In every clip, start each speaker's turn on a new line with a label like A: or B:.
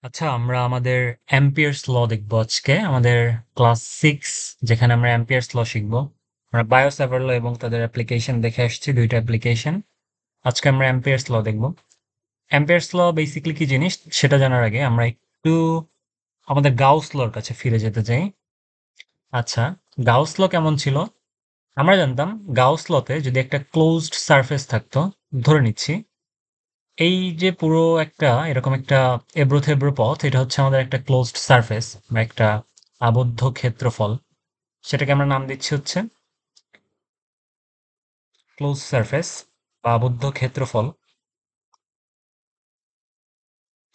A: আচ্ছা, আমরা আমাদের অ্যাম্পিয়ার্স ল দেখবো আজকে আমাদের ক্লাস 6, যেখানে আমরা অ্যাম্পিয়ার্স ল শিখবো। আমরা বায়োস্যাভার ল এবং তাদের অ্যাপ্লিকেশন দেখে আসছি, দুইটা অ্যাপ্লিকেশন। আজকে আমরা অ্যাম্পিয়ার্স ল দেখবো। অ্যাম্পিয়ার্স ল বেসিক্যালি কি জিনিস সেটা জানার আগে আমরা একটু আমাদের গাউস লর কাছে ফিরে যেতে চাই। আচ্ছা, গাউস ল কেমন ছিল? আমরা জানতাম গাউস লতে যদি একটা ক্লোজড সারফেস থাকতো, ধরে নিচ্ছি এই যে পুরো একটা এরকম একটা এবড়ো থেবড়ো পথ, এটা হচ্ছে আমাদের একটা ক্লোজড সারফেস বা একটা আবদ্ধ ক্ষেত্রফল। সেটাকে আমরা নাম দিচ্ছি হচ্ছে ক্লোজ সারফেস বা আবদ্ধ ক্ষেত্রফল।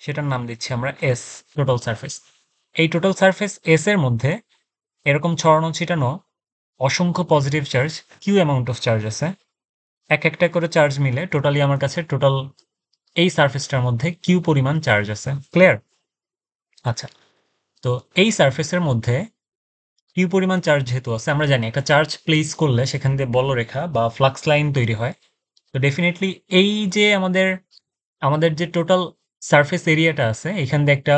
A: সেটার নাম দিচ্ছি আমরা এস, টোটাল সারফেস। এই টোটাল সারফেস এস এর মধ্যে এরকম ছড়ানো ছিটানো অসংখ্য positive charge, Q amount of charge আছে। এক একটা করে চার্জ মিলে টোটালি আমার কাছে টোটাল এই সারফেসটার মধ্যে কিউ পরিমাণ চার্জ আছে। ক্লিয়ার? আচ্ছা, তো এই সারফেসের মধ্যে কিউ পরিমাণ চার্জ যেহেতু আছে, আমরা জানি একটা চার্জ প্লেস করলে সেখান দিয়ে বলরেখা বা ফ্লাক্স লাইন তৈরি হয়। তো ডেফিনেটলি এই যে আমাদের আমাদের যে টোটাল সারফেস এরিয়াটা আছে, এখান দিয়ে একটা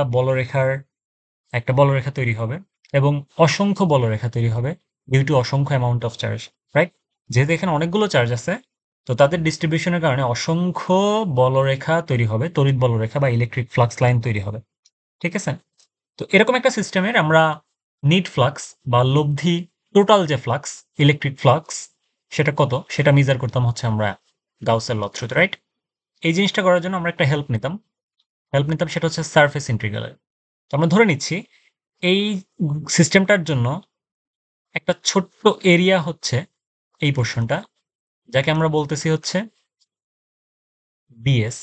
A: বলরেখা তৈরি হবে এবং অসংখ্য বলরেখা তৈরি হবে ডিউ টু অসংখ্য অ্যামাউন্ট অফ চার্জ, রাইট? যেহেতু এখানে অনেকগুলো চার্জ আছে, তো তাদের ডিস্ট্রিবিউশনের কারণে অসংখ্য বলরেখা তৈরি হবে, তড়িৎ বলরেখা বা ইলেকট্রিক ফ্লাক্স লাইন তৈরি হবে। ঠিক আছে? তো এরকম একটা সিস্টেমের আমরা নিট ফ্লাক্স বা লব্ধি টোটাল যে ফ্লাক্স, ইলেকট্রিক ফ্লাক্স, সেটা কত সেটা মেজার করতাম হচ্ছে আমরা গাউসের ল থ্রুতে, রাইট? এই জিনিসটা করার জন্য আমরা একটা হেল্প নিতাম, সেটা হচ্ছে সারফেস ইন্টিগ্রালের। তো আমরা ধরে নিচ্ছি এই সিস্টেমটার জন্য একটা ছোট্ট এরিয়া হচ্ছে এই পোর্শনটা, যাকে আমরা বলতেছি হচ্ছে ডিএস।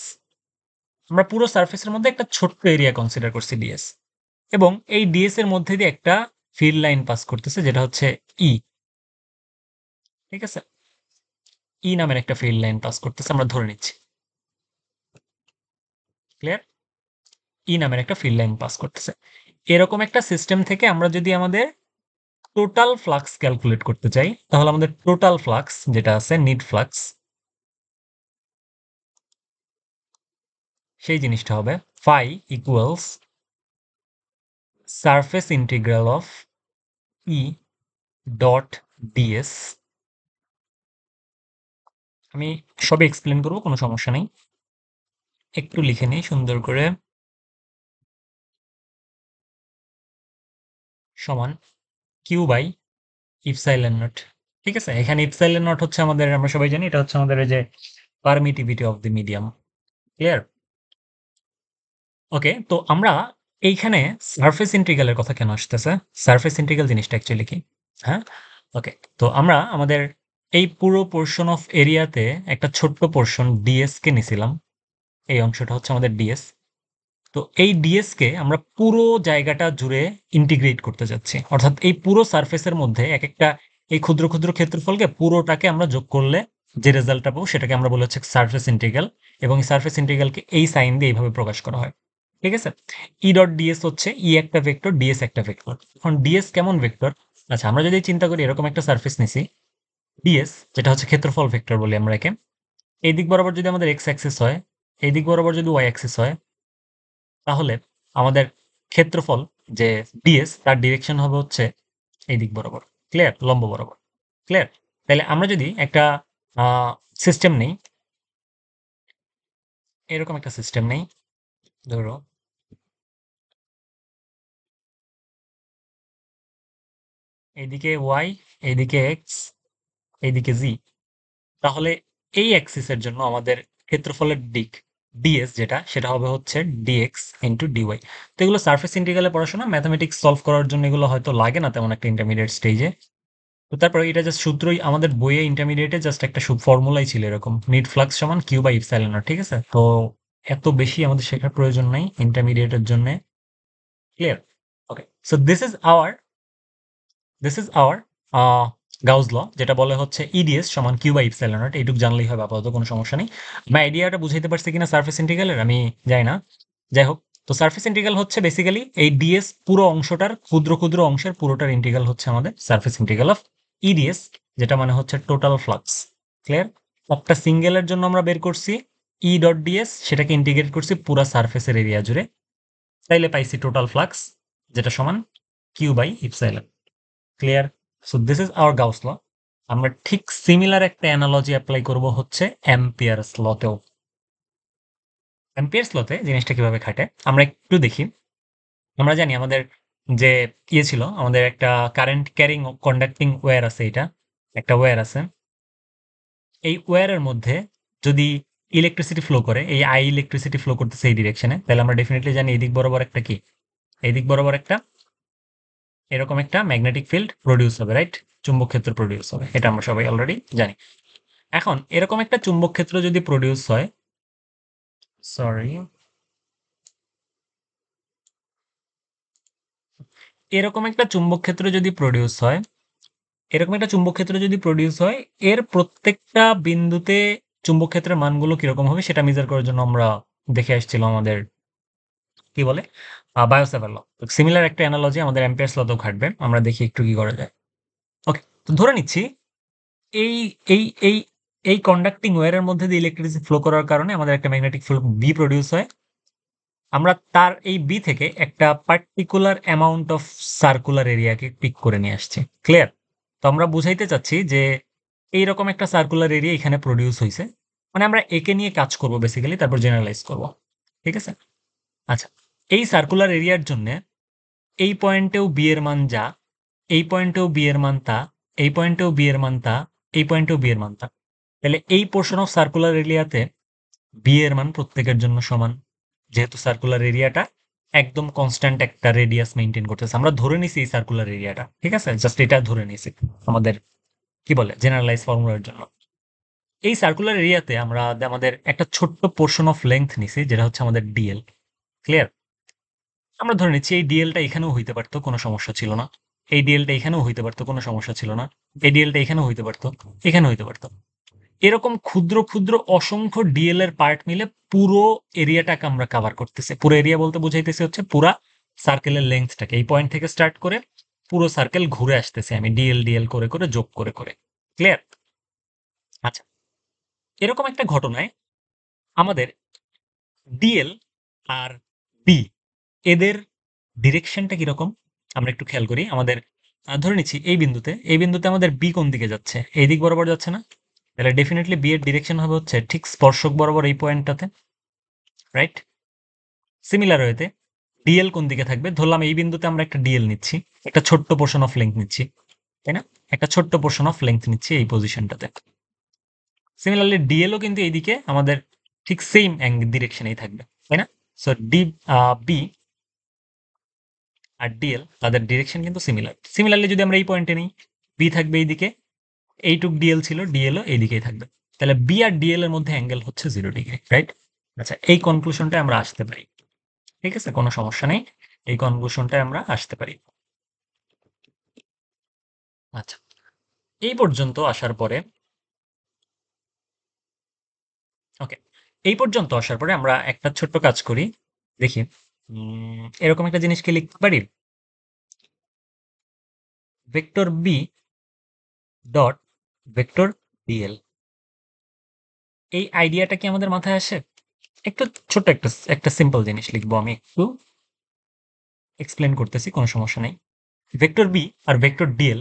A: আমরা পুরো সারফেসের মধ্যে একটা ছোট্ট এরিয়া কনসিডার করছি ডিএস, এবং এই ডিএস এর মধ্যে দিয়ে একটা ফিল্ড লাইন পাস করতেছে যেটা হচ্ছে ই। ঠিক আছে? ই নামের একটা ফিল্ড লাইন পাস করতেছে, আমরা ধরে নিচ্ছি। ক্লিয়ার? ই নামের একটা ফিল্ড লাইন পাস করতেছে। এরকম একটা সিস্টেম থেকে আমরা যদি আমাদের টোটাল ফ্লাক্স ক্যালকুলেট করতে চাই, তাহলে আমাদের টোটাল ফ্লাক্স যেটা আছে নিট ফ্লাক্স, সেই জিনিসটা হবে phi equals surface integral of E dot dS. আমি সবে এক্সপ্লেন করবো, কোনো সমস্যা নেই। একটু লিখে নিই সুন্দর করে। সমান কিউ বাই ইপসাইলন নট। ঠিক আছে? এখানে ইপসাইলন নট হচ্ছে আমাদের, আমরা সবাই জানি এটা হচ্ছে আমাদের এই যে permittivity of the medium. Clear? Okay, তো আমরা এইখানে সারফেস ইন্টিগ্রালের কথা কেন আসতেছে? সারফেস ইন্টিগ্রাল জিনিসটা অ্যাকচুয়ালি কি? হ্যাঁ, ওকে। তো আমরা আমাদের এই পুরো পোর্শন অফ এরিয়াতে একটা ছোট্ট পোর্শন ডিএস কে নিছিলাম। এই অংশটা হচ্ছে আমাদের ডিএস। তো এই ডিএস কে আমরা পুরো জায়গাটা জুড়ে ইন্টিগ্রেট করতে যাচ্ছি, অর্থাৎ এই পুরো সারফেসের মধ্যে এক একটা এই ক্ষুদ্র ক্ষুদ্র ক্ষেত্রফলকে পুরোটাকে আমরা যোগ করলে যে রেজাল্টটা পাবো সেটাকে আমরা বলে হচ্ছে সারফেস ইন্টিগ্রাল। এবং এই সারফেস ইন্টিগ্রালকে এই সাইন দিয়ে এইভাবে প্রকাশ করা হয়। ঠিক আছে? ই ডট ডিএস হচ্ছে ই একটা ভেক্টর, ডিএস একটা ভেক্টর। এখন ডিএস কেমন ভেক্টর? আচ্ছা, আমরা যদি চিন্তা করি এরকম একটা সারফেস নিছি, ডিএস যেটা হচ্ছে ক্ষেত্রফল ভেক্টর বলি আমরা একে। এই দিক বরাবর যদি আমাদের এক্স অ্যাক্সিস হয়, এই দিক বরাবর যদি ওয়াই অ্যাক্সিস হয়, তাহলে আমাদের ক্ষেত্রফল যে ডিএস তার ডিরেকশন হবে হচ্ছে এই দিক বরাবর। ক্লিয়ার? লম্ব বরাবর। ক্লিয়ার? তাহলে আমরা যদি একটা সিস্টেম নেই, এরকম একটা সিস্টেম নেই, ধরো এইদিকে ওয়াই, এইদিকে এক্স, এইদিকে জি, তাহলে এই অ্যাক্সিসের জন্য আমাদের ক্ষেত্রফলের দিক ডিএস যেটা, সেটা হবে হচ্ছে ডিএক্স ইন্টু ডিওয়াই। তো এগুলো সার্ফেস ইন্টিগ্রালে পড়াশোনা, ম্যাথমেটিক্স সলভ করার জন্য এগুলো হয়তো লাগে না তেমন একটা ইন্টারমিডিয়েট স্টেজে। তো তারপরে এটা জাস্ট সূত্রই আমাদের বইয়ে ইন্টারমিডিয়েটে জাস্ট একটা ফর্মুলাই ছিল এরকম, নিট ফ্লাক্স সমান কিউ বাই ইপসাইলন নট। ঠিক আছে? তো এত বেশি আমাদের শেখার প্রয়োজন নাই ইন্টারমিডিয়েটের জন্য। Clear? Okay, so this is our Gauss law, যেটা বলে হচ্ছে ইডিএস সমান কিউ বাই ইপসাইলন নট। এইটুকু জানলেই হবে আপাতত, কোনো সমস্যা নেই। আমি আইডিয়াটা বুঝাইতে পারছি কিনা সার্ফেস ইন্টিগ্রালের আমি জানি না, যাই হোক। তো সার্ফেস ইন্টিগ্রাল হচ্ছে বেসিক্যালি এই ডিএস পুরো অংশটার ক্ষুদ্র ক্ষুদ্র অংশের পুরোটার ইন্টিগ্রাল হচ্ছে আমাদের সার্ফেস ইন্টিগ্রাল অফ ইডিএস, যেটা মানে হচ্ছে টোটাল ফ্লাক্স। ক্লিয়ার? একটা সিঙ্গেলের জন্য আমরা বের করছি ই ডট ডিএস, সেটাকে ইন্টিগ্রেট করছি পুরো সার্ফেসের এরিয়া জুড়ে। তাইলে পাইছি টোটাল ফ্লাক্স, যেটা সমান Q/ε। Clear? So this is our Gauss law. আমরা ঠিক সিমিলার একটা অ্যানালজি অ্যাপ্লাই করব হচ্ছে অ্যাম্পিয়ারস লতেও। অ্যাম্পিয়ারস লতে জিনিসটা কিভাবে খাটে আমরা একটু দেখি। আমরা জানি আমাদের যে ছিল, আমাদের একটা কারেন্ট ক্যারিং কন্ডাক্টিং ওয়্যার আছে, এটা একটা ওয়্যার আছে। এই ওয়্যারের মধ্যে যদি ইলেকট্রিসিটি ফ্লো করে, এই আই ইলেকট্রিসিটি ফ্লো করতেছে এই ডিরেকশনে, তাহলে আমরা ডেফিনেটলি জানি এই দিক বরাবর একটা কি, এই দিক বরাবর একটা এরকম একটা ম্যাগনেটিক ফিল্ড প্রডিউস হবে, রাইট? চুম্বক ক্ষেত্র প্রডিউস হবে, এটা আমরা সবাই অলরেডি জানি। এখন এরকম একটা চুম্বক ক্ষেত্র যদি প্রডিউস হয়, সরি, এরকম একটা চুম্বক ক্ষেত্র যদি প্রডিউস হয়, এরকম একটা চুম্বক ক্ষেত্র যদি প্রডিউস হয়, এর প্রত্যেকটা বিন্দুতে চুম্বক ক্ষেত্রের মানগুলো কিরকম হবে সেটা মেজার করার জন্য আমরা দেখে আসছিল আমাদের কি বলে বায়োসেভার ল। সিমিলার একটা অ্যানালজি আমাদের অ্যাম্পিয়ার্স লতেও খাটবে। আমরা দেখি একটু কি করা যায়। ওকে, তো ধরে নিচ্ছি এই এই এই এই কন্ডাক্টিং ওয়্যারের মধ্যে দিয়ে ইলেকট্রিসিটি ফ্লো করার কারণে আমাদের একটা ম্যাগনেটিক ফিল্ড বি প্রডিউস হয়। আমরা তার এই বি থেকে একটা পার্টিকুলার অ্যামাউন্ট অফ সার্কুলার এরিয়াকে পিক করে নিয়ে আসছি। ক্লিয়ার? তো আমরা বুঝাইতে চাচ্ছি যে এইরকম একটা সার্কুলার এরিয়া এখানে প্রডিউস হইছে। মানে আমরা একে নিয়ে কাজ করব বেসিক্যালি, তারপর জেনারেলাইজ করব। ঠিক আছে? আচ্ছা, এই সার্কুলার এরিয়ার জন্যে এই পয়েন্টেও বি এর মান যা, এই পয়েন্টেও বি এর মান তা, এই পয়েন্টেও বি এর মান তা, এই পয়েন্টেও বি এর মান তা। তাহলে এই পোর্শন অফ সার্কুলার এরিয়াতে বি এর মান প্রত্যেকের জন্য সমান। যেহেতু সার্কুলার এরিয়াটা একদম কনস্ট্যান্ট একটা রেডিয়াস মেইনটেইন করতেছে, আমরা ধরে নিছি এই সার্কুলার এরিয়াটা। ঠিক আছে? জাস্ট এটা ধরে নিছি আমাদের কি বলে জেনারেলাইজ ফর্মুলার জন্য। এই সার্কুলার এরিয়াতে আমরা আমাদের একটা ছোট্ট পোর্শন অফ লেংথ নিছি, যেটা হচ্ছে আমাদের ডিএল। ক্লিয়ার? আমরা ধরে নিচ্ছি এই ডিএলটা এখানেও হইতে পারতো, কোনো সমস্যা ছিল না। এই ডিএলটা এখানেও হইতে পারতো, কোনো সমস্যা ছিল না। এই ডিএলটা এখানেও হইতে পারতো, এখানেও হইতে পারতো। এরকম ক্ষুদ্র ক্ষুদ্র অসংখ্য ডিএল এর পার্ট মিলে পুরো এরিয়াটাকে আমরা কভার করতেছি। পুরো এরিয়া বলতে বুঝাইতেছি হচ্ছে পুরা সার্কেলের লেন্থটাকে, এই পয়েন্ট থেকে স্টার্ট করে পুরো সার্কেল ঘুরে আসতেছে আমি ডিএল ডিএল করে করে যোগ করে করে। ক্লিয়ার? আচ্ছা, এরকম একটা ঘটনায় আমাদের ডিএল আর বি এদের ডিরেকশনটা কিরকম আমরা একটু খেয়াল করি। আমাদের ধরে নিচ্ছি এই বিন্দুতে আমাদের বি কোন দিকে যাচ্ছে, এই দিক বরাবর যাচ্ছে না? তাহলে ডেফিনেটলি বি এর ডিরেকশন হবে হচ্ছে ঠিক স্পর্শক বরাবর এই পয়েন্টটাতে, রাইট? সিমিলার ওয়েতে ডিএল কোন দিকে থাকবে? ধরলাম এই বিন্দুতে আমরা একটা ডিএল নিচ্ছি, একটা ছোট্ট পোর্শন অফ লেংথ নিচ্ছি, তাই না? একটা ছোট্ট পোর্শন অফ লেংথ নিচ্ছি এই পজিশনটাতে। সিমিলারলি ডিএলও কিন্তু এইদিকে আমাদের ঠিক সেম ডিরেকশনেই থাকবে, তাই না? সো বি আর ডিএল তাদের ডিরেকশন কিন্তু সিমিলার। সিমিলারলি যদি আমরা এই পয়েন্টে নিই, বি থাকবে এইদিকে, এইটুক ডিএল ছিল, ডিএলও এইদিকেই থাকবে। তাহলে বি আর ডিএল এর মধ্যে অ্যাঙ্গেল হচ্ছে 0 ডিগ্রি, রাইট? আচ্ছা, এই কনক্লুশনটা আমরা আসতে পারি। ঠিক আছে, কোনো সমস্যা নেই, এই কনক্লুশনটায় আমরা আসতে পারি। আচ্ছা, এই পর্যন্ত আসার পরে ওকে, এই পর্যন্ত আসার পরে আমরা একটা ছোট্ট কাজ করি, দেখি এরকম একটা জিনিসকে লিখতে পারি, vector B dot vector dl. এই আইডিয়াটা কি আমাদের মাথায় আসে? একটু ছোট্ট একটা একটা সিম্পল জিনিস লিখবো, আমি একটু এক্সপ্লেন করতেছি, কোনো সমস্যা নেই। ভেক্টর বি আর ভেক্টর ডিএল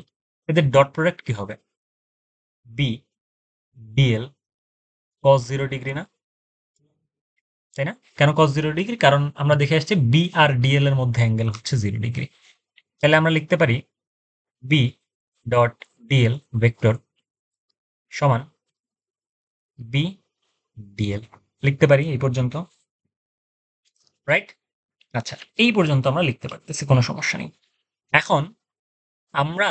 A: এদের ডট প্রোডাক্ট কি হবে? বি ডিএল cos 0 ডিগ্রি না, তাই না? কেন cos 0 ডিগ্রি? কারণ আমরা দেখে আসছি বি আর ডিএল এর মধ্যে অ্যাঙ্গেল হচ্ছে 0 ডিগ্রি। তাহলে আমরা লিখতে পারি বি ডট ডিএল ভেক্টর সমান বি ডিএল, লিখতে পারি এই পর্যন্ত, রাইট? আচ্ছা, এই পর্যন্ত আমরা লিখতে পারতেছি, কোনো সমস্যা নেই। এখন আমরা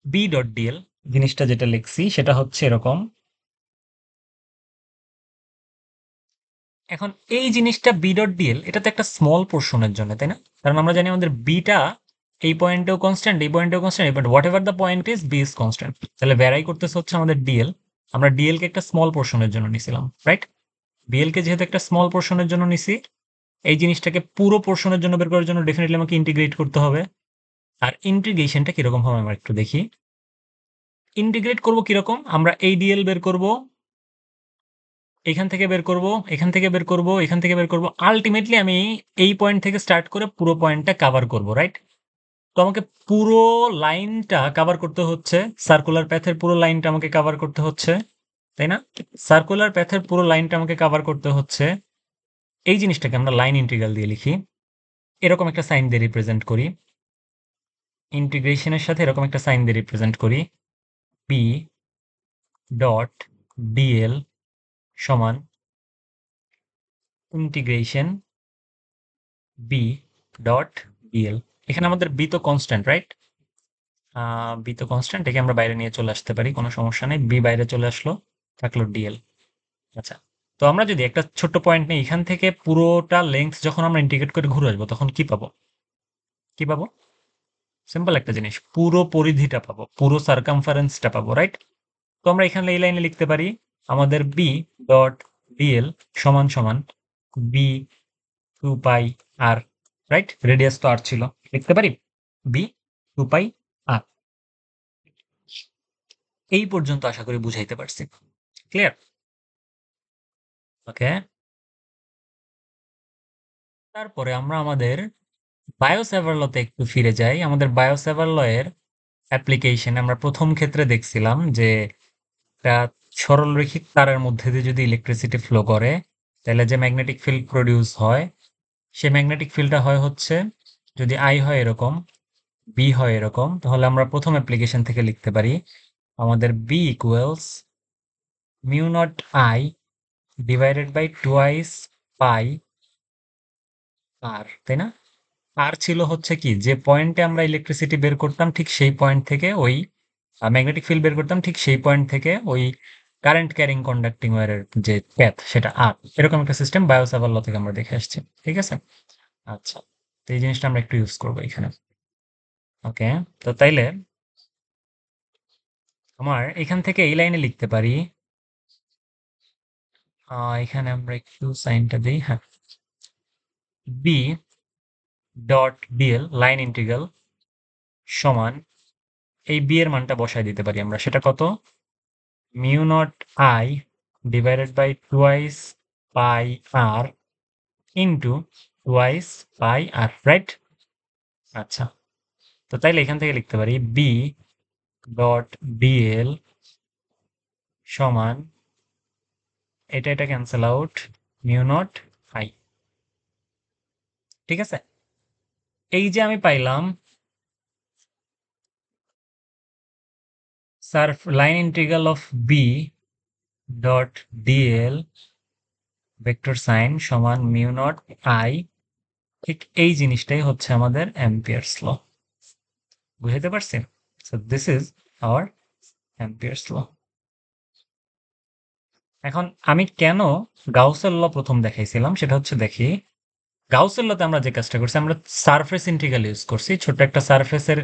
A: বি ডট ডিএল জিনিসটা যেটা লিখছি সেটা হচ্ছে এরকম। এখন এই জিনিসটা বি ডট ডিএল এটা তো একটা স্মল পোর্শনের জন্য, তাই না? কারণ আমরা জানি আমাদের বিটা এই পয়েন্টেও কনস্ট্যান্ট, এই পয়েন্টেও কনস্ট্যান্ট, এই point whatever the point is B is constant. তাহলে ভ্যারাই করতেছে হচ্ছে আমাদের ডিএল। আমরা ডিএল কে একটা স্মল পোর্শনের জন্য নিছিলাম, রাইট? ডিএল কে যেহেতু একটা স্মল পোর্শনের জন্য নিছি, এই জিনিসটাকে পুরো পোর্শনের জন্য বের করার জন্য ডেফিনেটলি আমাকে ইন্টিগ্রেট করতে হবে। আর ইন্টিগ্রেশনটা কিরকম হবে আমরা একটু দেখি। ইন্টিগ্রেট করব কিরকম? আমরা এই ডিএল বের করব এখান থেকে বের করব, এখান থেকে বের করব, এখান থেকে বের করব। আল্টিমেটলি আমি এই পয়েন্ট থেকে স্টার্ট করে পুরো পয়েন্টটা কভার করব, রাইট? তো আমাকে পুরো লাইনটা কভার করতে হচ্ছে। সার্কুলার প্যাথের পুরো লাইনটা আমাকে কভার করতে হচ্ছে, তাই না? সার্কুলার প্যাথের পুরো লাইনটা আমাকে কভার করতে হচ্ছে। এই জিনিসটাকে আমরা লাইন ইন্টিগ্রাল দিয়ে লিখি। এরকম একটা সাইন দিয়ে রিপ্রেজেন্ট করি। ইন্টিগ্রেশনের সাথে এরকম একটা সাইন দিয়ে রিপ্রেজেন্ট করি। পি ডট ডিএল সমান ইন্টিগ্রেশন বি ডট ডিএল। এখানে আমাদের বি তো কনস্ট্যান্ট, রাইট? বি তো কনস্ট্যান্ট, একে আমরা বাইরে নিয়ে চলে আসতে পারি, কোনো সমস্যা নেই। বি বাইরে চলে আসলো, থাকলো ডিএল। আচ্ছা, তো আমরা যদি একটা ছোট্ট পয়েন্ট নিই, এখান থেকে পুরোটা লেন্থ যখন আমরা ইন্টিগ্রেট করে ঘুরে আসবো তখন কি পাবো? কি পাবো? সিম্পল একটা জিনিস, পুরো পরিধিটা পাবো, পুরো সার্কামফারেন্সটা পাবো, রাইট? তো আমরা এখানে এই লাইনে লিখতে পারি আমাদের বি ডট ডিএল সমান সমান বি টু পাই আর, রাইট? রেডিয়াস তো আর ছিল, লিখতে পারি বি টু পাই আর। এই পর্যন্ত আশা করি বুঝাইতে পারছি। ক্লিয়ার? ওকে। তারপরে আমরা আমাদের বায়োসেভার লতে একটু ফিরে যাই। আমাদের বায়োসেভার ল এর অ্যাপ্লিকেশন আমরা প্রথম ক্ষেত্রে দেখছিলাম যে একটা সরলরৈখিক তারের মধ্যে দিয়ে যদি ইলেকট্রিসিটি ফ্লো করে তাহলে যে ম্যাগনেটিক ফিল্ড প্রডিউস হয়, সে ম্যাগনেটিক ফিল্ডটা হয় হচ্ছে, যদি আই হয় এরকম, বি হয় এরকম, তাহলে আমরা প্রথম অ্যাপ্লিকেশন থেকে লিখতে পারি আমাদের B equals mu naught I divided by twice pi R, তাই না? আর ছিল হচ্ছে কি, যে পয়েন্টে আমরা ইলেকট্রিসিটি বের করতাম ঠিক সেই পয়েন্ট থেকে ওই ম্যাগনেটিক ফিল্ড বের করতাম ঠিক সেই পয়েন্ট থেকে ওই কারেন্ট ক্যারিং কন্ডাক্টিং ওয়্যারের যে প্যাথ সেটা আর, এরকম একটা সিস্টেম বায়োসাভার ল থেকে আমরা দেখে আসছি। ঠিক আছে? আচ্ছা, তো এই জিনিসটা আমরা একটু ইউজ করবো এখানে। ওকে, তো তাইলে আমার এখান থেকে এই লাইনে লিখতে পারি, এখানে আমরা একটু সাইনটা দিই, হ্যাঁ, B dot dl line integral সমান, এই বি এর মানটা বসায় দিতে পারি আমরা, সেটা কত? Mu naught I divided by twice pi r into twice pi r, right? আচ্ছা, তো তাইলে এখান থেকে লিখতে পারি বি ডট ডিএল সমান, এটা এটা cancel out, mu naught I. ঠিক আছে? এই যে আমি পাইলাম সার্ফ line integral of B dot dl vector sign সমান মিউ নট আই, ঠিক এই জিনিসটাই হচ্ছে আমাদের অ্যাম্পিয়ার্স ল। বুঝতে পারছি? So this is our Ampere's law. এখন আমি কেন গাউসের ল প্রথম দেখাইছিলাম সেটা হচ্ছে, দেখি গাউসের লতে আমরা যে কাজটা করছি, আমরা সারফেস ইন্টিগ্রাল ইউজ করছি। ছোট্ট একটা সারফেসের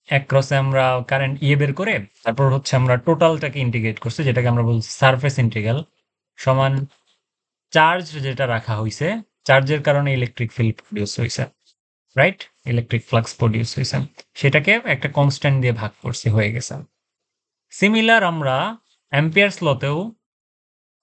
A: অ্যাক্রসে আমরা কারেন্ট বের করে তারপর হচ্ছে আমরা টোটালটাকে ইন্টিগ্রেট করছি, যেটাকে আমরা বলছি সারফেস ইন্টিগ্রাল সমান চার্জ যেটা রাখা হয়েছে, চার্জের কারণে ইলেকট্রিক ফিল্ড প্রডিউস হয়েছে, রাইট? ইলেকট্রিক ফ্লাক্স প্রডিউস হয়েছে, সেটাকে একটা কনস্ট্যান্ট দিয়ে ভাগ করছি, হয়ে গেছে। সিমিলার আমরা অ্যাম্পিয়ার্স লতেও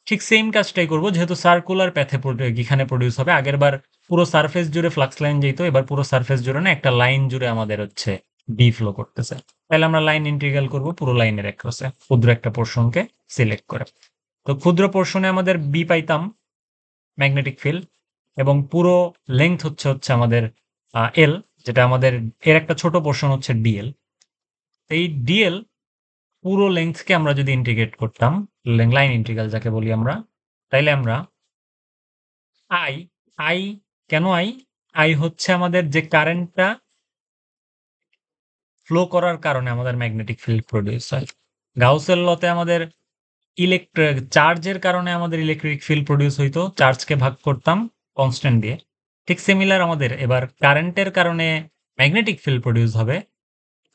A: ঠিক সেম কাজটাই করব, যেহেতু সার্কুলার প্যাথে এখানে প্রডিউস হবে। আগের বার পুরো সারফেস জুড়ে ফ্লাক্স লাইন যেত, এবার পুরো সারফেস জুড়ে না, একটা লাইন জুড়ে আমাদের হচ্ছে বি ফ্লো করতেছে। তাহলে আমরা লাইন ইন্টিগ্রাল করব পুরো লাইনের অ্যাক্রসে ক্ষুদ্র একটা পোর্শনকে সিলেক্ট করে। তো ক্ষুদ্র পোর্শনে আমাদের বি পাইতাম ম্যাগনেটিক ফিল্ড, এবং পুরো লেংথ হচ্ছে হচ্ছে আমাদের এল, যেটা আমাদের এর একটা ছোট পোর্শন হচ্ছে ডিএল। এই ডিএল পুরো লেংথকে আমরা যদি ইন্টিগ্রেট করতাম, লাইন ইন্টিগ্রাল যাকে বলি আমরা, তাইলে আমরা I, I can I? I হচ্ছে আমাদের যে কারেন্টটা ফ্লো করার কারণে আমাদের ম্যাগনেটিক ফিল্ড প্রডিউস হয়। গাউসের লতে আমাদের ইলেকট্রিক চার্জের কারণে আমাদের ইলেকট্রিক ফিল্ড প্রডিউস হইতো, চার্জকে ভাগ করতাম কনস্ট্যান্ট দিয়ে। ঠিক সিমিলার আমাদের এবার কারেন্টের কারণে ম্যাগনেটিক ফিল্ড প্রডিউস হবে,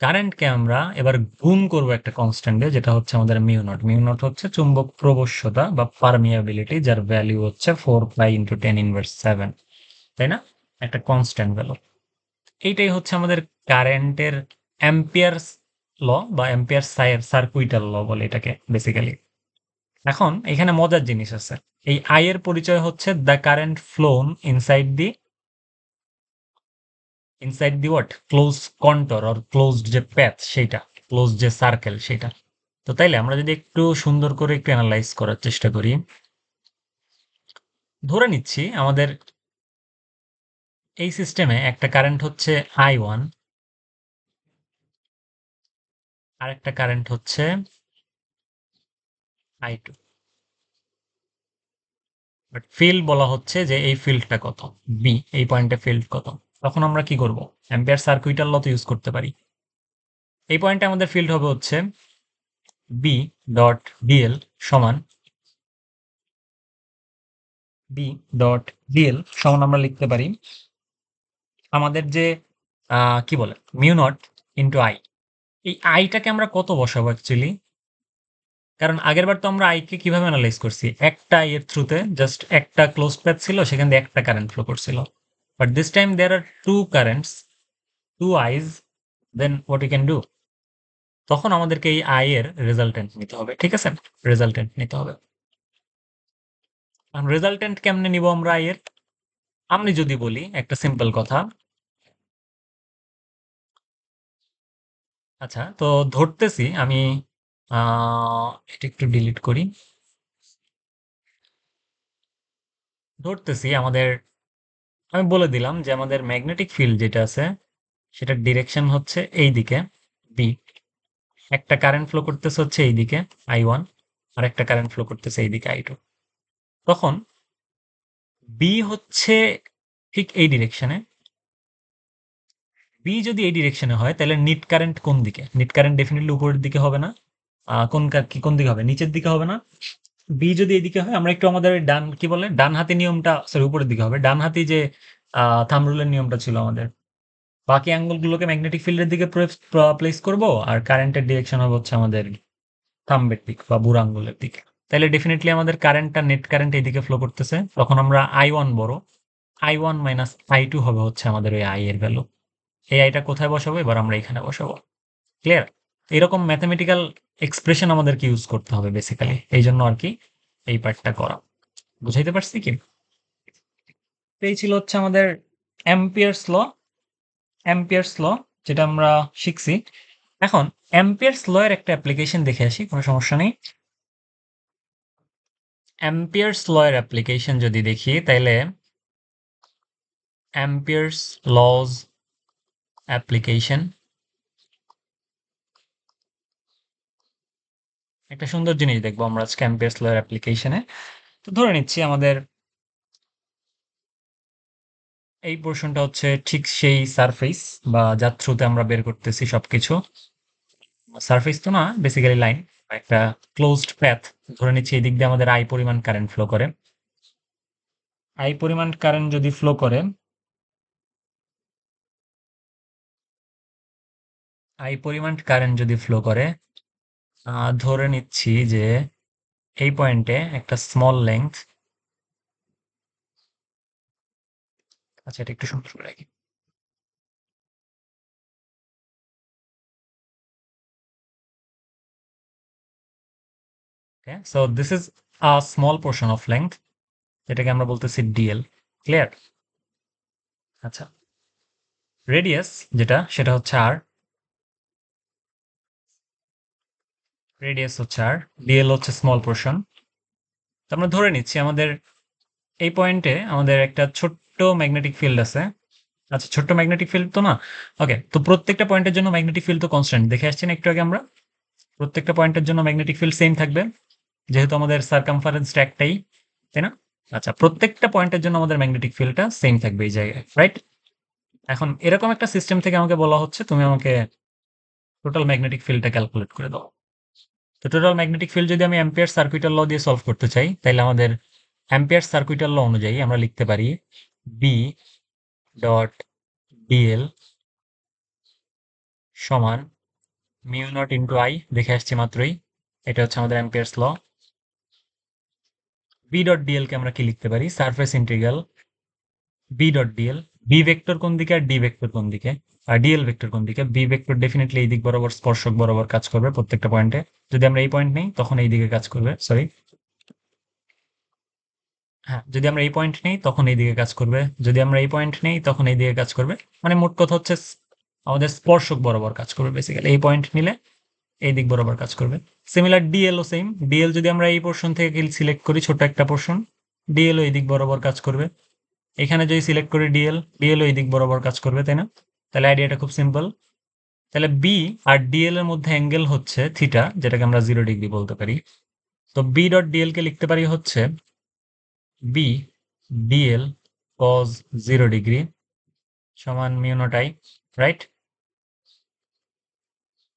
A: কারেন্টকে আমরা এবার গুণ করব একটা কনস্ট্যান্ট দিয়ে, যেটা হচ্ছে আমাদের মিউ নট। মিউ নট হচ্ছে চুম্বক প্রবশ্যতা বা পারমিয়াবিলিটি, যার ভ্যালু হচ্ছে 4 পাই ইন্টু 10⁻⁷, তাই না? একটা কনস্ট্যান্ট ভ্যালু। এইটাই হচ্ছে আমাদের কারেন্টের অ্যাম্পিয়ার্স ল বা অ্যাম্পিয়ার সার্কুইটাল ল বলে এটাকে বেসিক্যালি। এখন এখানে মজার জিনিস আছে। এই আই এর পরিচয় হচ্ছে the current flowing inside the what close contour or closed যে প্যাথ সেইটা, ক্লোজ যে সার্কেল সেটা। তো তাইলে আমরা যদি একটু সুন্দর করে একটু অ্যানালাইজ করার চেষ্টা করি, ধরে নিচ্ছি আমাদের এই সিস্টেমে একটা কারেন্ট হচ্ছে I1, আর একটা কারেন্ট হচ্ছে I2, বাট ফিল্ড বলা হচ্ছে যে এই ফিল্ডটা কত, বি, এই পয়েন্টে ফিল্ড কত। তখন আমরা কি করব? অ্যাম্পিয়ার সার্কুইটাল ল তো ইউজ করতে পারি। এই পয়েন্টে আমাদের ফিল্ড হবে হচ্ছে বি ডট ডিএল সমান আমরা লিখতে পারি আমাদের যে কি বলে মিউ নট ইন্টু আই। এই আইটাকে আমরা কত বসাবো অ্যাকচুয়ালি? কারণ আগেরবার তো আমরা আইকে কিভাবে অ্যানালাইজ করছি, একটা আই এর থ্রুতে জাস্ট একটা ক্লোজ প্যাথ ছিল, সেখান দিয়ে একটা কারেন্ট ফ্লো করছিল। But this time there are two currents, two I's, then what you can do, তখন আমাদেরকে এই আই এর রেজাল্টেন্ট নিতে হবে। ঠিক আছে, রেজাল্টেন্ট নিতে হবে। রেজাল্টেন্ট কেমনে নিব আমরা আই এর? আমি যদি বলি একটা সিম্পল কথা, আচ্ছা তো ধরতেছি আমি, এটা একটু ডিলিট করি, ধরতেছি আমাদের, আমি বলে দিলাম যে আমাদের ম্যাগনেটিক ফিল্ড যেটা আছে সেটার ডিরেকশন হচ্ছে এই দিকে বি, একটা কারেন্ট ফ্লো করতেছে হচ্ছে এই দিকে I1, আর একটা কারেন্ট ফ্লো করতেছে এই দিকে I2। তখন বি হচ্ছে ঠিক এই ডিরেকশনে, বি যদি এই ডিরেকশনে হয় তাহলে নিট কারেন্ট কোন দিকে? নিট কারেন্ট ডেফিনেটলি উপরের দিকে হবে না, কোন দিকে হবে? নিচের দিকে হবে না? বি যদি এদিকে হয়, আমরা একটু আমাদের ডান কি বলে ডান হাতি নিয়মটা, সরি উপরের দিকে হবে, ডান হাতি যে থাম্ব রুলের নিয়মটা ছিল আমাদের, বাকি অ্যাঙ্গেলগুলোকে ম্যাগনেটিক ফিল্ডের দিকে প্লেস করব, আর কারেন্টের ডিরেকশন হবে হচ্ছে আমাদের থাম্বের দিক বা বুড়ো আঙ্গুলের দিকে। তাহলে ডেফিনেটলি আমাদের কারেন্টটা, নেট কারেন্ট এইদিকে ফ্লো করতেছে, তখন আমরা I1 বড়, I1 মাইনাস I2 হবে হচ্ছে আমাদের ওই আই এর ভ্যালু। এই আইটা কোথায় বসাবো? এবার আমরা এখানে বসাবো। ক্লিয়ার? এরকম ম্যাথমেটিক্যাল এক্সপ্রেশন আমাদেরকে ইউজ করতে হবে বেসিক্যালি, এই জন্য আর কি এই পার্টটা করা। বুঝাইতে পারছি কি? তো এই ছিল হচ্ছে আমাদের অ্যাম্পিয়ার্স ল, অ্যাম্পিয়ার্স ল যেটা আমরা শিখছি। এখন অ্যাম্পিয়ার্স ল এর একটা অ্যাপ্লিকেশন দেখে আসি, কোনো সমস্যা নেই। অ্যাম্পিয়ার্স ল এর অ্যাপ্লিকেশন যদি দেখি তাইলে অ্যাম্পিয়ার্স লজ অ্যাপ্লিকেশন, একটা সুন্দর জিনিস দেখবো আমরা আজকে অ্যাম্পিয়ার্স ল এর অ্যাপ্লিকেশনে। তো ধরে নিচ্ছি আমাদের এই পোর্শনটা হচ্ছে ঠিক সেই সারফেস বা যার থ্রুতে আমরা বের করতেছি সবকিছু। সারফেস তো না, বেসিক্যালি লাইন, একটা ক্লোজড প্যাথ। ধরে নিচ্ছি এই দিক দিয়ে আমাদের আই পরিমাণ কারেন্ট ফ্লো করে, আই পরিমাণ কারেন্ট যদি ফ্লো করে, আই পরিমাণ কারেন্ট যদি ফ্লো করে, ধরে নিচ্ছি যে এই পয়েন্টে একটা স্মল লেংথ, আচ্ছা এটা একটু সুন্দর করে রাখি। Okay, so this is a small portion of length, যেটাকে আমরা বলতেছি ডিএল। ক্লিয়ার? আচ্ছা, রেডিয়াস যেটা সেটা হচ্ছে আর, রেডিয়াস হচ্ছে আর, ডিএল হচ্ছে স্মল পোর্শন। তো আমরা ধরে নিচ্ছি আমাদের এই পয়েন্টে আমাদের একটা ছোট্ট ম্যাগনেটিক ফিল্ড আছে। আচ্ছা ছোট্ট ম্যাগনেটিক ফিল্ড তো না, ওকে, তো প্রত্যেকটা পয়েন্টের জন্য ম্যাগনেটিক ফিল্ড তো কনস্ট্যান্ট, দেখে আসছি না একটু আগে আমরা, প্রত্যেকটা পয়েন্টের জন্য ম্যাগনেটিক ফিল্ড সেম থাকবে, যেহেতু আমাদের সার্কামফারেন্সটা একটাই, তাই না? আচ্ছা, প্রত্যেকটা পয়েন্টের জন্য আমাদের ম্যাগনেটিক ফিল্ডটা সেম থাকবে এই জায়গায়, রাইট? এখন এরকম একটা সিস্টেম থেকে আমাকে বলা হচ্ছে তুমি আমাকে টোটাল ম্যাগনেটিক ফিল্ডটা ক্যালকুলেট করে দাও। তো টোটাল ম্যাগনেটিক ফিল্ড যদি আমি অ্যাম্পিয়ার সার্কুইটাল ল দিয়ে সলভ করতে চাই, তাহলে আমাদের অ্যাম্পিয়ার সার্কুইটাল ল অনুযায়ী আমরা লিখতে পারি বি ডট ডিএল সমান মিউ নট ইন্টু আই, দেখে আসছি মাত্রই, এটা হচ্ছে আমাদের Ampere's law. B dot dl কে আমরা কি লিখতে পারি? Surface integral B dot dl, B vector কোন দিকে আর ডি ভেক্টর কোন দিকে, আর ডিএল ভেক্টর কোন দিকে? বি ভেক্টর ডেফিনেটলি এই দিক বরাবর স্পর্শক বরাবর কাজ করবে প্রত্যেকটা পয়েন্টে, যদি আমরা এই পয়েন্ট নেই তখন এই দিকে কাজ করবে, সরি হ্যাঁ, যদি আমরা এই পয়েন্ট নেই তখন এই দিকে কাজ করবে, যদি আমরা এই পয়েন্ট নেই তখন এই দিকে কাজ করবে। মানে মোট কথা হচ্ছে আমাদের স্পর্শক বরাবর কাজ করবে বেসিক্যালি। এই পয়েন্ট নিলে এই দিক বরাবর কাজ করবে। সিমিলার ডিএল ও সেম, ডিএল যদি আমরা এই পোর্শন থেকে সিলেক্ট করি ছোট একটা পোর্শন, ডিএল ও এই দিক বরাবর কাজ করবে। এখানে যদি সিলেক্ট করি ডিএল, ডিএল ও এই দিক বরাবর কাজ করবে, তাই না? তাহলে আইডিয়াটা খুব সিম্পল। তাহলে বি আর ডিএল এর মধ্যে অ্যাঙ্গেল হচ্ছে থিটা, যেটাকে আমরা 0 ডিগ্রি বলতে পারি। তো বি ডট ডিএল কে লিখতে পারি হচ্ছে বি ডিএল cos 0 ডিগ্রি সমান মিউ নট আই, রাইট?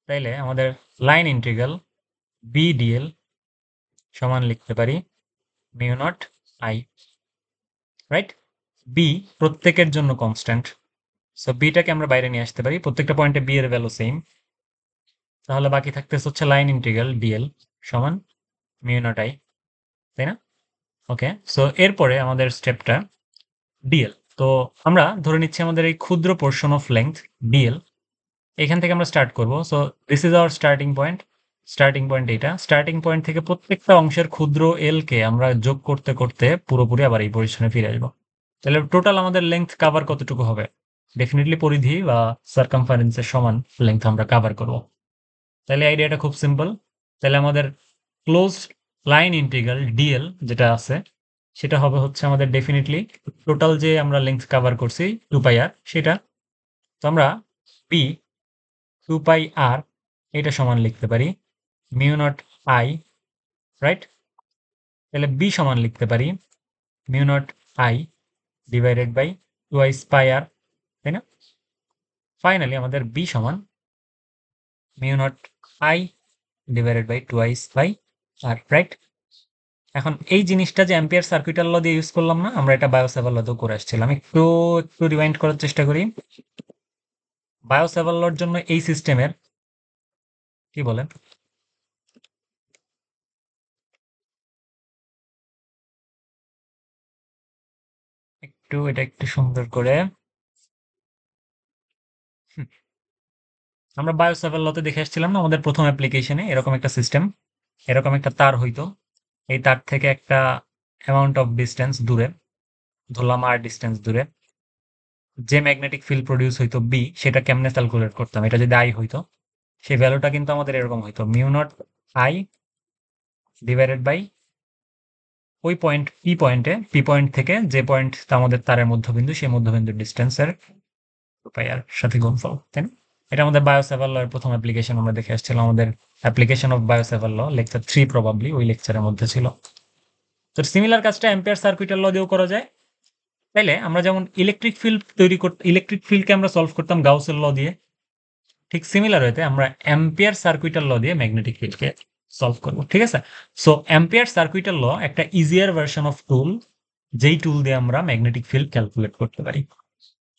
A: তাইলে আমাদের লাইন ইন্টিগ্রাল বি ডিএল সমান লিখতে পারি mu naught I, right? B প্রত্যেকের জন্য কনস্ট্যান্ট, সো বিটাকে আমরা বাইরে নিয়ে আসতে পারি, প্রত্যেকটা পয়েন্টে বি এর ভ্যালু সেম। তাহলে বাকি থাকতেছে হচ্ছে লাইন ইন্টিগ্রাল ডিএল সমান মিউ নট আই, তাই না? ওকে, সো এরপরে আমাদের স্টেপটা ডিএল। তো আমরা ধরে নিচ্ছি আমাদের এই ক্ষুদ্র পোর্শন অফ লেংথ ডিএল, এখান থেকে আমরা স্টার্ট করব। So this is hour starting point. Starting point এইটা, স্টার্টিং পয়েন্ট থেকে প্রত্যেকটা অংশের ক্ষুদ্র এল কে আমরা যোগ করতে করতে পুরোপুরি আবার এই পজিশনে ফিরে আসবো। তাহলে টোটাল আমাদের লেংথ কাভার কতটুকু হবে? ডেফিনেটলি পরিধি বা সার্কামফারেন্সের সমান লেংথ আমরা কাভার করব। তাহলে আইডিয়াটা খুব সিম্পল। তাহলে আমাদের ক্লোজড লাইন ইন্টিগ্রাল ডিএল যেটা আছে সেটা হবে হচ্ছে আমাদের ডেফিনেটলি টোটাল যে আমরা লেংথ কাভার করছি 2πr সেটা। তো আমরা বি 2πr এটা সমান লিখতে পারি মিউ নট আই, রাইট? তাহলে বি সমান লিখতে পারি mu naught I divided by 2πr, তাই না? ফাইনালি আমাদের বি সমান mu naught I divided by 2πr, right? এখন এই জিনিসটা যে অ্যাম্পিয়ার সার্কিটাল ল দিয়ে ইউজ করলাম না, আমরা এটা বায়োসেভার লতেও করে আসছিলাম। একটু একটু রিমাইন্ড করার চেষ্টা করি। বায়োসেভার লর জন্য এই সিস্টেমের কি বলেন? একটু এটা একটু সুন্দর করে আমরা বায়োসেভার লতে দেখে আসছিলাম না, আমাদের প্রথম অ্যাপ্লিকেশনে এরকম একটা সিস্টেম, এরকম একটা তার হইতো। এই তার থেকে একটা অ্যামাউন্ট অফ ডিস্টেন্স দূরে, ধরলাম আর ডিস্টেন্স দূরে, যে ম্যাগনেটিক ফিল্ড প্রডিউস হইতো বি, সেটা কেমনে ক্যালকুলেট করতাম? এটা যদি আই হইতো, সেই ভ্যালুটা কিন্তু আমাদের এরকম হইতো mu naught I divided by ওই পয়েন্ট পি পয়েন্ট থেকে যে পয়েন্ট আমাদের তারের মধ্যবিন্দু, সেই মধ্যবিন্দুর ডিস্টেন্সের 2πr সাথে গুণফল, তাই না? এটা আমাদের বায়োসেভার ল এর প্রথম অ্যাপ্লিকেশন আমরা দেখে আসছিলাম। আমাদের application of Biot Savart law lecture 3 probably ওই লেকচারের মধ্যে ছিল। তো সিমিলার কাজটা অ্যাম্পিয়ার সার্কিটের ল দিয়েও করা যায়। তাইলে আমরা যেমন ইলেকট্রিক ফিল্ড তৈরি করতে, ইলেকট্রিক ফিল্ডকে আমরা সলভ করতাম গাউসের ল দিয়ে, ঠিক সিমিলার হইতে আমরা অ্যাম্পিয়ার সার্কিটাল ল দিয়ে ম্যাগনেটিক ফিল্ডকে সলভ করব, ঠিক আছে? সো অ্যাম্পিয়ার সার্কিটাল ল একটা ইজিয়ার ভার্সন অফ টুল, যেই টুল দিয়ে আমরা ম্যাগনেটিক ফিল্ড ক্যালকুলেট করতে পারি,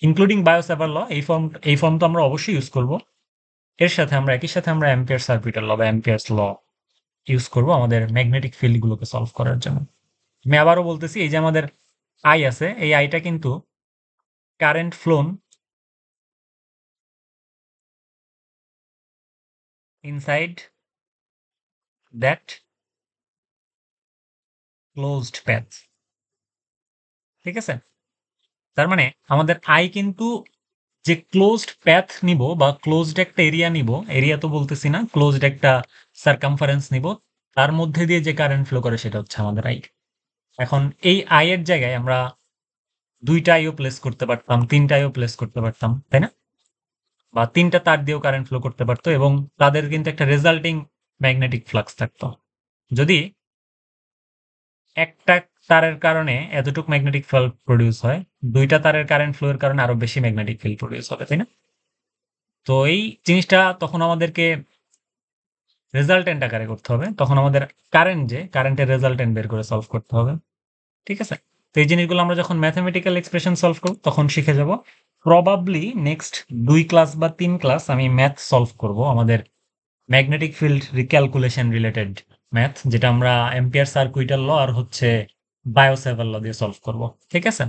A: ইনক্লুডিং বায়োসেভার ল। এই ফর্ম তো আমরা অবশ্যই ইউজ করব। এর সাথে আমরা একই সাথে আমরা অ্যাম্পিয়ার সার্কিটাল ল বা অ্যাম্পিয়ার্স ল ইউজ করব আমাদের ম্যাগনেটিক ফিল্ড গুলোকে সলভ করার জন্য। আমি আবারও বলতেছি, এই যে আমাদের আই আছে, এই আইটা কিন্তু current flowing inside that closed path, ঠিক আছে? তার মানে আমাদের আই কিন্তু যে ক্লোজড প্যাথ নিব বা ক্লোজড একটা এরিয়া নিব, এরিয়া তো বলতেছি না, ক্লোজড একটা সার্কামফারেন্স নিব, তার মধ্যে দিয়ে যে কারেন্ট ফ্লো করে সেটা হচ্ছে আমাদের আই। এখন এই আই এর জায়গায় আমরা 2টা আইও প্লেস করতে পারতাম, 3টা আইও প্লেস করতে পারতাম, তাই না? বা 3টা তার দিয়েও কারেন্ট ফ্লো করতে পারতো, এবং তাদের কিন্তু একটা রেজাল্টিং ম্যাগনেটিক ফ্লাক্স থাকতো। যদি একটা তারের কারণে এতটুকু ম্যাগনেটিক ফিল্ড প্রডিউস হয়, 2টা তারের কারেন্ট ফ্লো এর কারণে আরো বেশি ম্যাগনেটিক ফিল্ড প্রডিউস হবে, তাই না? তো এই জিনিসটা তখন আমাদেরকে রেজাল্টেন্ট আকারে করতে হবে। তখন আমাদের কারেন্টের রেজাল্টেন্ট বের করে সলভ করতে হবে, ঠিক আছে? তো এই জিনিসগুলো আমরা যখন ম্যাথমেটিক্যাল এক্সপ্রেশন সলভ করব তখন শিখে যাব। প্রবাবলি নেক্সট 2 ক্লাস বা 3 ক্লাস আমি ম্যাথ সলভ করব, আমাদের ম্যাগনেটিক ফিল্ড রিক্যালকুলেশন রিলেটেড ম্যাথ, যেটা আমরা অ্যাম্পিয়ার সার্কিটাল ল আর হচ্ছে বায়োসেভার ল দিয়ে সলভ করব, ঠিক আছে?